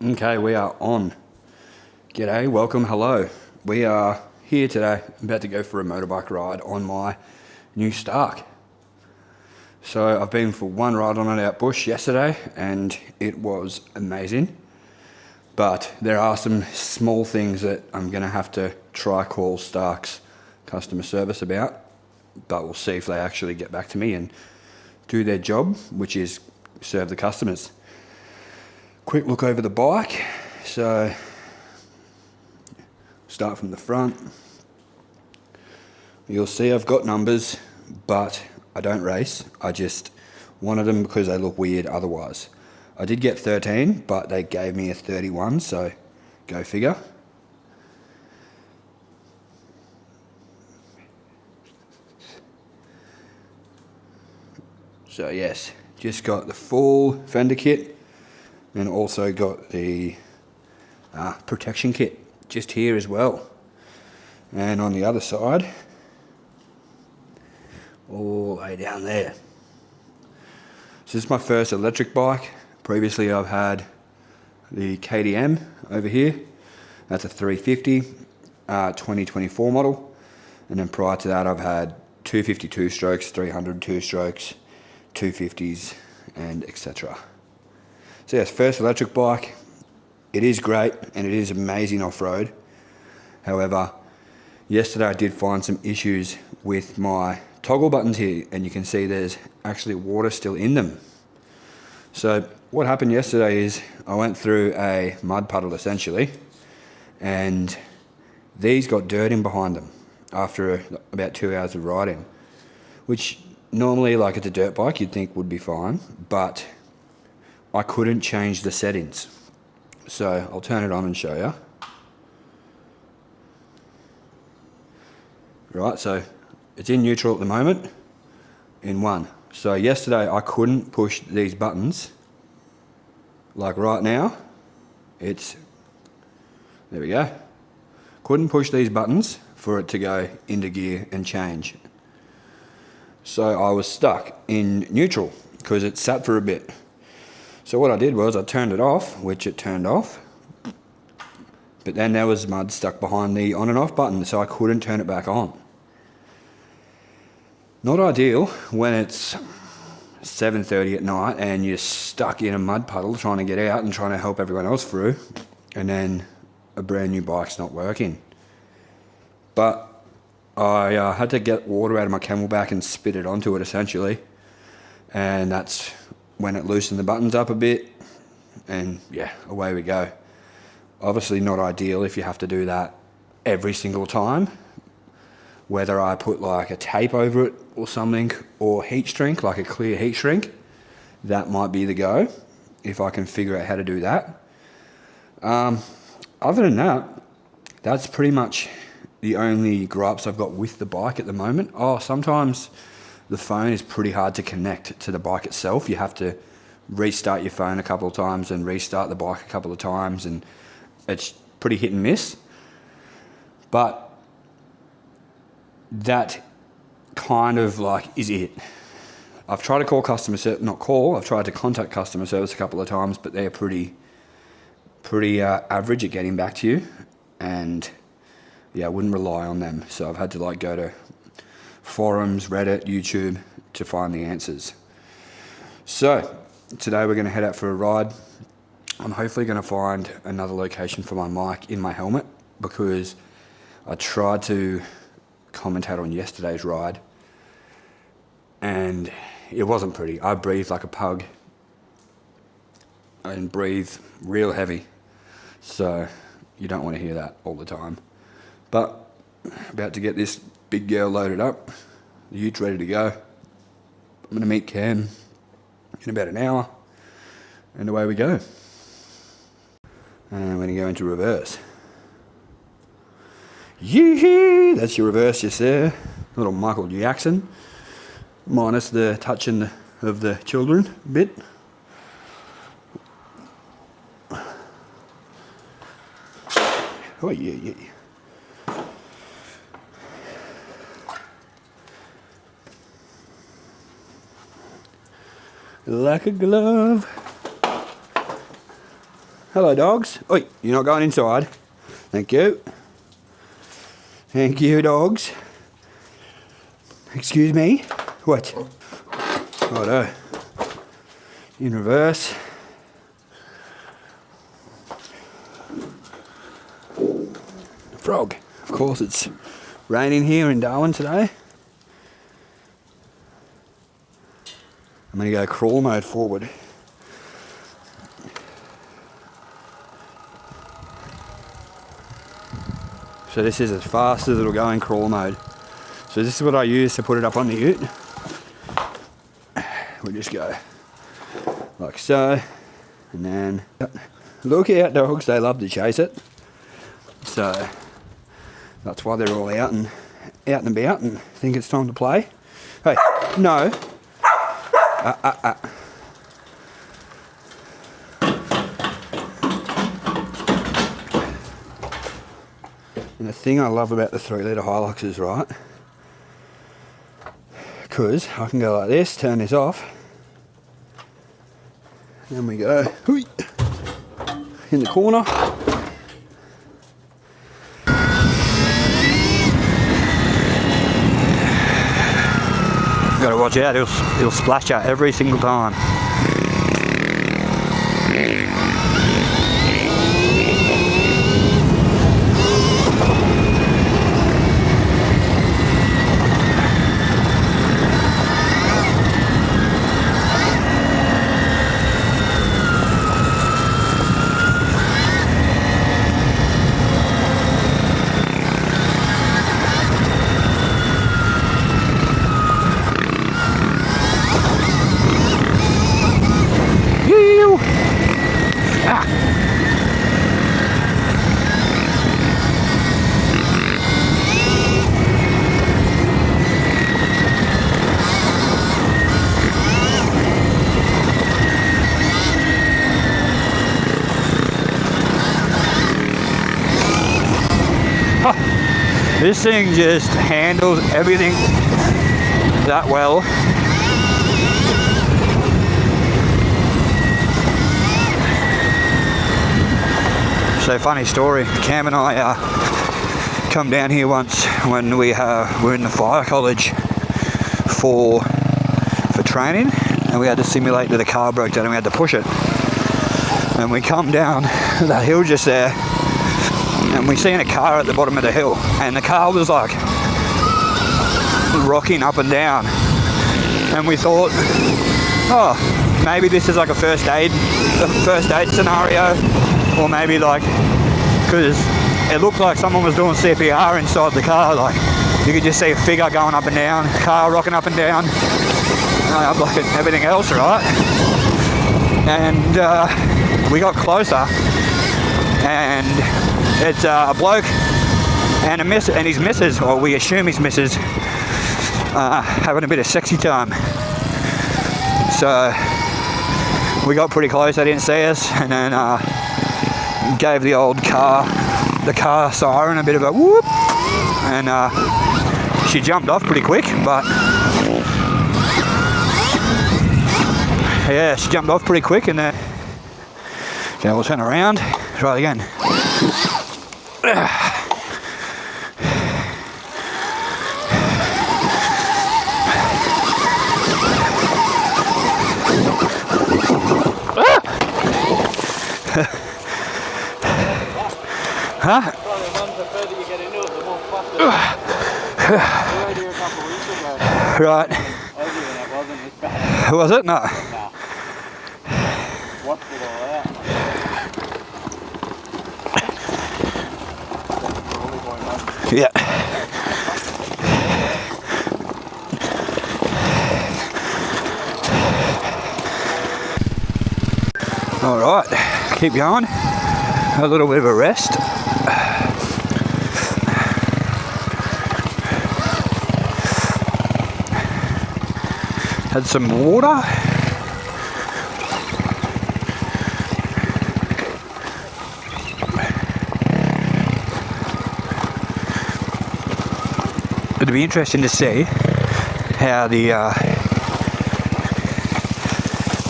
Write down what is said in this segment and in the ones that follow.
Okay, we are on. G'day, welcome, hello. We are here today. I'm about to go for a motorbike ride on my new Stark. So I've been for one ride on it out bush yesterday and it was amazing. But there are some small things that I'm gonna have to try call Stark's customer service about. But we'll see if they actually get back to me and do their job, which is serve the customers. Quick look over the bike. So start from the front. You'll see I've got numbers, but I don't race. I just wanted them because they look weird otherwise. I did get 13, but they gave me a 31, so go figure. So yes, just got the full fender kit and also got the protection kit just here as well. And on the other side, all the way down there. So this is my first electric bike. Previously I've had the KTM over here. That's a 350, 2024 model. And then prior to that I've had 252 strokes, 300 two-strokes, 250s, and etc. So yes, first electric bike. It is great and it is amazing off-road. However, yesterday I did find some issues with my toggle buttons here, and you can see there's actually water still in them. So what happened yesterday is I went through a mud puddle essentially, and these got dirt in behind them after about 2 hours of riding, which normally, like it's a dirt bike, you'd think would be fine, but I couldn't change the settings. So I'll turn it on and show you. Right, so it's in neutral at the moment, in 1. So yesterday I couldn't push these buttons. Like right now, there we go. Couldn't push these buttons for it to go into gear and change. So I was stuck in neutral because it sat for a bit. So what I did was I turned it off, which it turned off. But then there was mud stuck behind the on and off button, so I couldn't turn it back on. Not ideal when it's 7:30 at night and you're stuck in a mud puddle trying to get out and trying to help everyone else through, and then a brand new bike's not working. But I had to get water out of my Camelback and spit it onto it essentially, and that's when it loosened the buttons up a bit, and yeah, away we go. Obviously not ideal if you have to do that every single time. Whether I put like a tape over it or something, or heat shrink, like a clear heat shrink, that might be the go, if I can figure out how to do that. Other than that, that's pretty much the only gripes I've got with the bike at the moment. Oh, sometimes the phone is pretty hard to connect to the bike itself. You have to restart your phone a couple of times and restart the bike a couple of times, and it's pretty hit and miss. But that kind of like is it. I've tried to call customer service, I've tried to contact customer service a couple of times, but they're pretty average at getting back to you, and yeah, I wouldn't rely on them. So I've had to like go to forums, Reddit, YouTube to find the answers. So today we're going to head out for a ride. I'm hopefully going to find another location for my mic in my helmet, because I tried to commentate on yesterday's ride and it wasn't pretty. I breathed like a pug and breathe real heavy, so you don't want to hear that all the time. But about to get this big girl loaded up, the ute ready to go. I'm going to meet Cam in about an hour and away we go. And I'm going to go into reverse. Yee-hee! That's your reverse just there. Little Michael Jackson, minus the touching of the children a bit. Oh yeah. Like a glove. Hello, dogs. Oi, you're not going inside. Thank you. Thank you, dogs. Excuse me. What? Righto. In reverse. Frog. Of course, it's raining here in Darwin today. I'm going to go crawl mode forward. So this is as fast as it'll go in crawl mode. So this is what I use to put it up on the ute. We just go like so, and then look out, dogs, they love to chase it. So that's why they're all out and about and think it's time to play. Hey, no. And the thing I love about the 3-litre Hilux is, right, because I can go like this, turn this off, and we go in the corner. Gotta watch out, he'll splash out every single time. This thing just handles everything that well. So funny story, Cam and I come down here once when we were in the fire college for training, and we had to simulate that the car broke down and we had to push it. And we come down that hill just there, and we seen a car at the bottom of the hill, and the car was like rocking up and down, and we thought, oh, maybe this is like a first aid scenario, or maybe like, because it looked like someone was doing CPR inside the car, like you could just see a figure going up and down, car rocking up and down, like everything else, right? And we got closer, and it's a bloke and his missus, or we assume his missus, having a bit of sexy time. So we got pretty close, they didn't see us, and then gave the old car siren a bit of a whoop, and she jumped off pretty quick, but yeah, she jumped off pretty quick, and then okay, we'll turn around, try it again. Huh? Right. Was it? No. Yeah. All right, keep going. A little bit of a rest. Had some water. It'd be interesting to see how the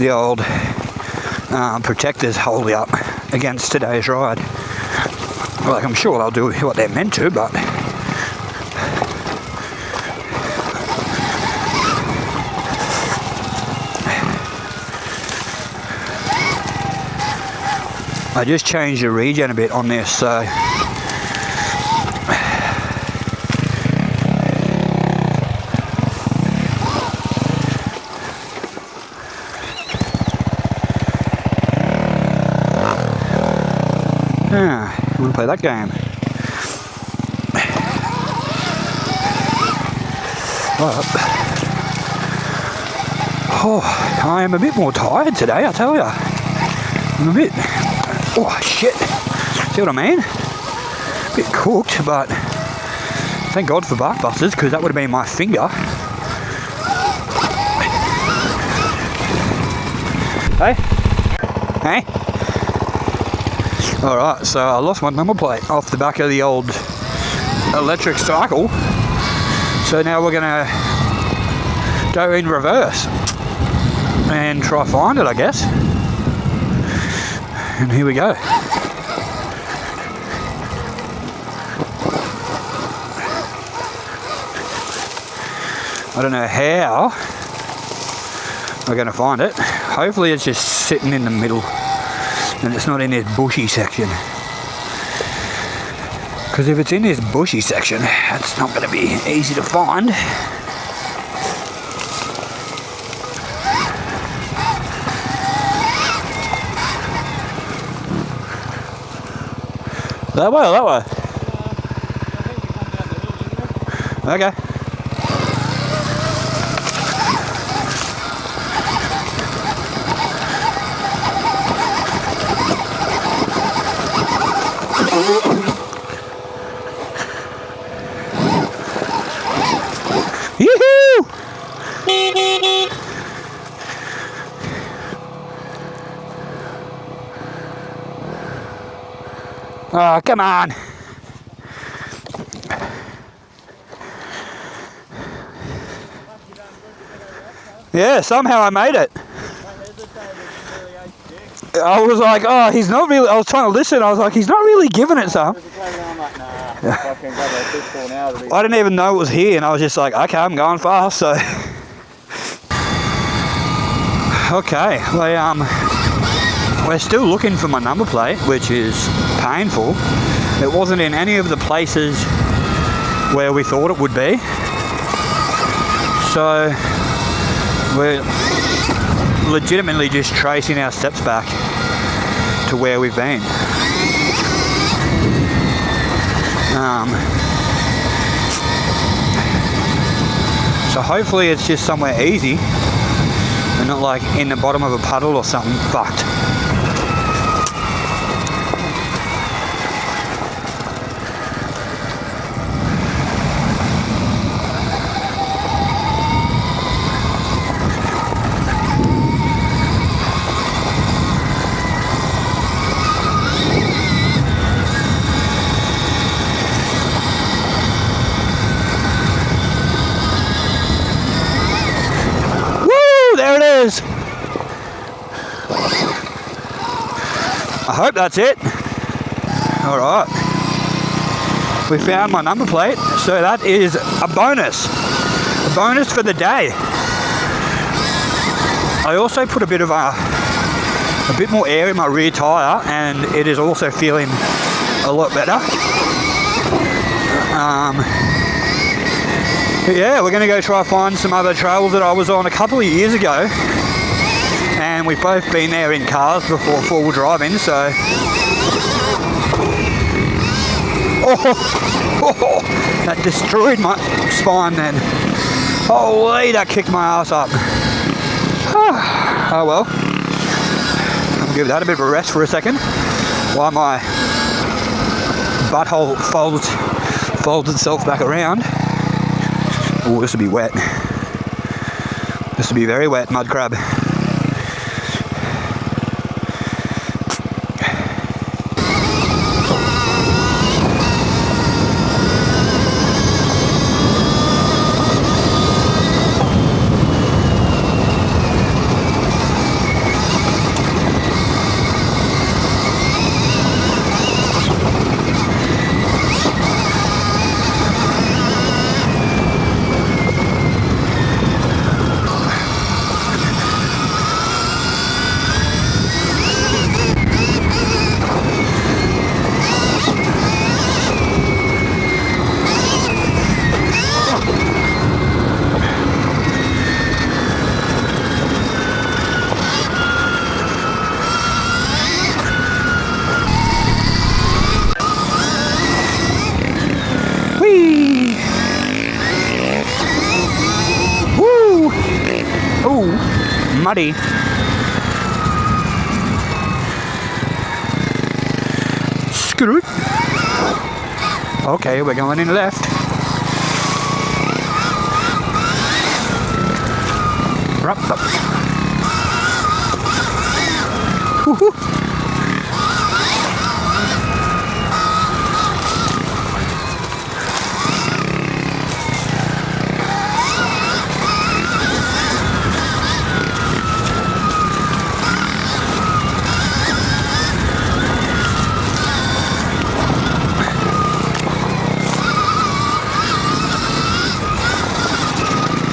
old protectors hold up against today's ride. Like, I'm sure they'll do what they're meant to, but I just changed the regen a bit on this, so I want to play that game. Oh, I am a bit more tired today, I tell you. I'm a bit... Oh, shit. See what I mean? A bit cooked, but thank God for bark busters, because that would have been my finger. Hey? Hey? Alright, so I lost my number plate off the back of the old electric cycle. So now we're going to go in reverse and try find it, I guess. And here we go. I don't know how we're going to find it. Hopefully it's just sitting in the middle and it's not in this bushy section. Because if it's in this bushy section, it's not going to be easy to find. That way or that way? Okay. Yoo-hoo! Oh, come on. Yeah, somehow I made it. I was like, oh, he's not really, I was trying to listen, I was like, he's not really giving it some. I didn't even know it was here, and I was just like, okay, I'm going fast, so. Okay, we're still looking for my number plate, which is painful. It wasn't in any of the places where we thought it would be. So we're legitimately just tracing our steps back to where we've been. So hopefully it's just somewhere easy and not like in the bottom of a puddle or something fucked. There it is. I hope that's it. All right. We found my number plate, so that is a bonus. A bonus for the day. I also put a bit more air in my rear tyre, and it is also feeling a lot better. But yeah, we're going to go try and find some other trails that I was on a couple of years ago, and we've both been there in cars before four-wheel driving, so that destroyed my spine then. Holy, that kicked my ass up. Oh well, I'll give that a bit of a rest for a second while my butthole folds itself back around. Oh, this will be wet. This will be very wet, mud crab. muddy. Screw. Okay, we're going in left. Up. Woohoo.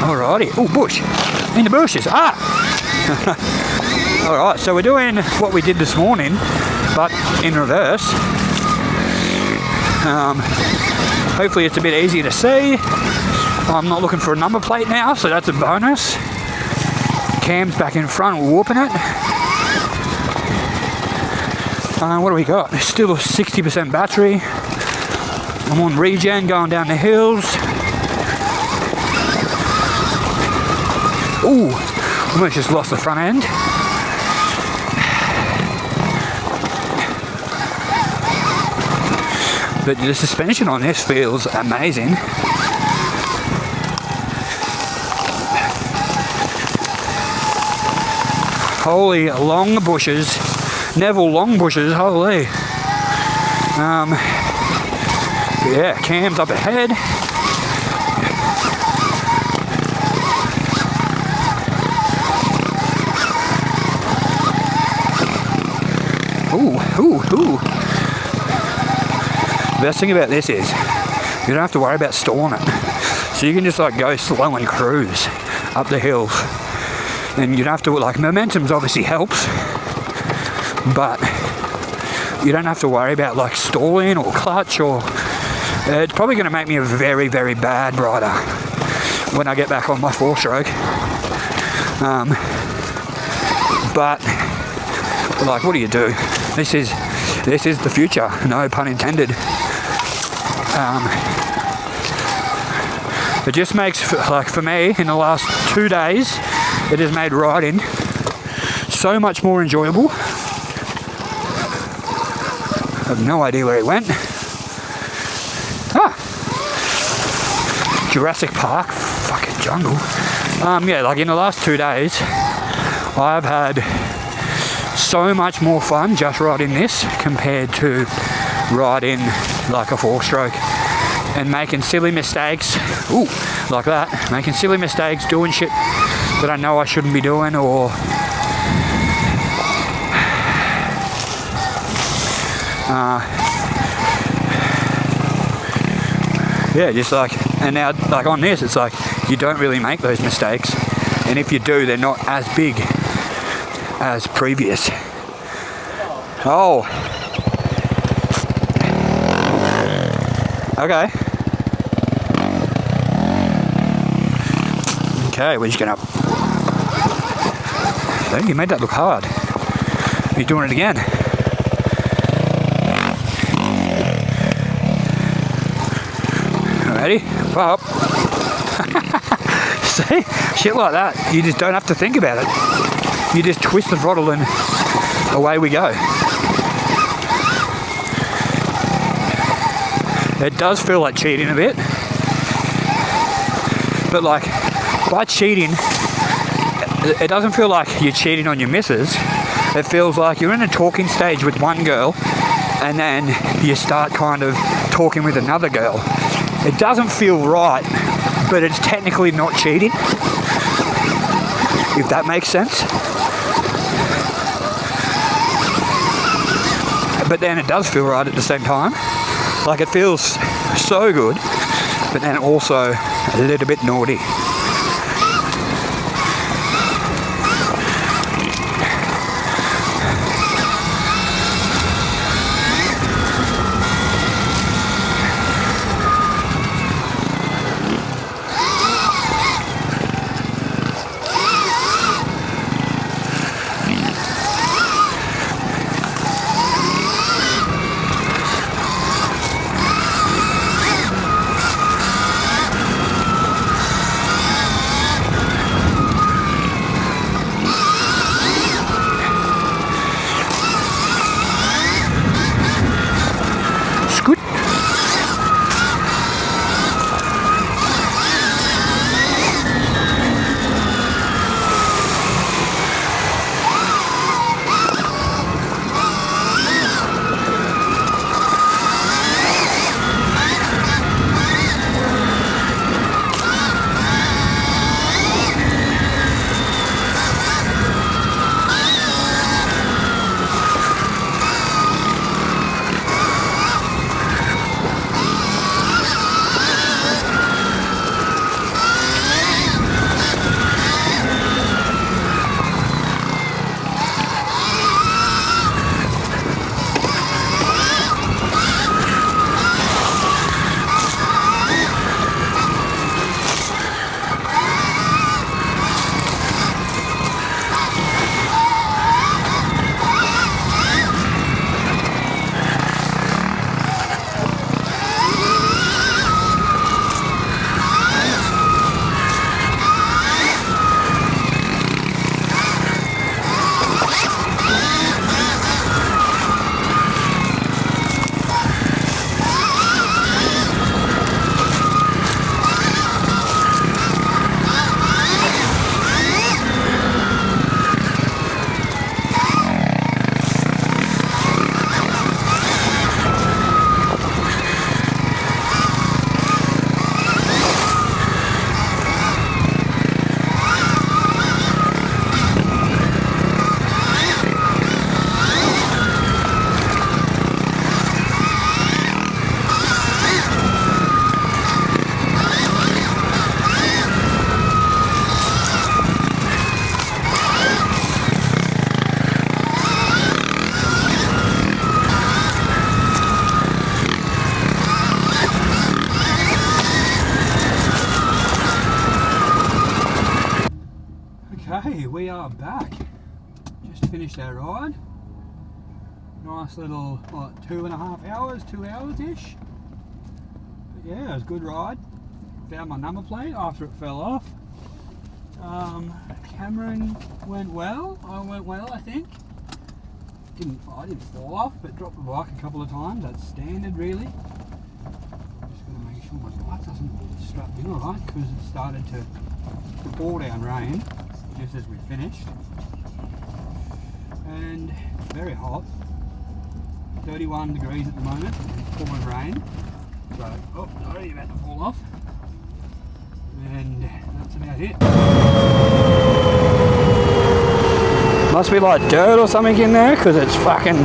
Alrighty. Oh, bush. In the bushes. Ah! Alright, so we're doing what we did this morning, but in reverse. Hopefully it's a bit easier to see. I'm not looking for a number plate now, so that's a bonus. Cam's back in front, whooping it. What do we got? Still 60% battery. I'm on regen going down the hills. Ooh, almost just lost the front end. But the suspension on this feels amazing. Holy long bushes. Neville long bushes, holy. Yeah, cam's up ahead. Ooh. Best thing about this is you don't have to worry about stalling it. So you can just like go slow and cruise up the hills. And you don't have to, like, momentum's obviously helps, but you don't have to worry about like stalling or clutch, or it's probably going to make me a very, very bad rider when I get back on my 4-stroke. But like, what do you do? This is the future, no pun intended. It just makes, like, for me, in the last 2 days, it has made riding so much more enjoyable. I have no idea where he went. Ah! Jurassic Park, fucking jungle. Yeah, like in the last 2 days, I've had so much more fun just riding this compared to riding like a 4-stroke and making silly mistakes. Ooh, like that. Making silly mistakes, doing shit that I know I shouldn't be doing, or yeah, just like, and now like on this, it's like you don't really make those mistakes, and if you do, they're not as big as previous. Oh. Okay. Okay, we're just gonna... There, you made that look hard. You're doing it again. Ready? Up. See? Shit like that. You just don't have to think about it. You just twist the throttle and away we go. It does feel like cheating a bit. But like, by cheating, it doesn't feel like you're cheating on your missus. It feels like you're in a talking stage with one girl and then you start kind of talking with another girl. It doesn't feel right, but it's technically not cheating, if that makes sense. But then it does feel right at the same time. Like, it feels so good, but then also a little bit naughty. we are back. Just finished our ride. Nice little, what, 2.5 hours, 2 hours-ish. But yeah, it was a good ride. Found my number plate after it fell off. Cameron went well. I went well, I think. I didn't fall off, but dropped the bike a couple of times. That's standard, really. Just got to make sure my bike doesn't strap in alright, because it started to pour down rain just as we finished. And very hot. 31 degrees at the moment, and pouring rain. So, oh, sorry, about to fall off. And that's about it. Must be like dirt or something in there, because it's fucking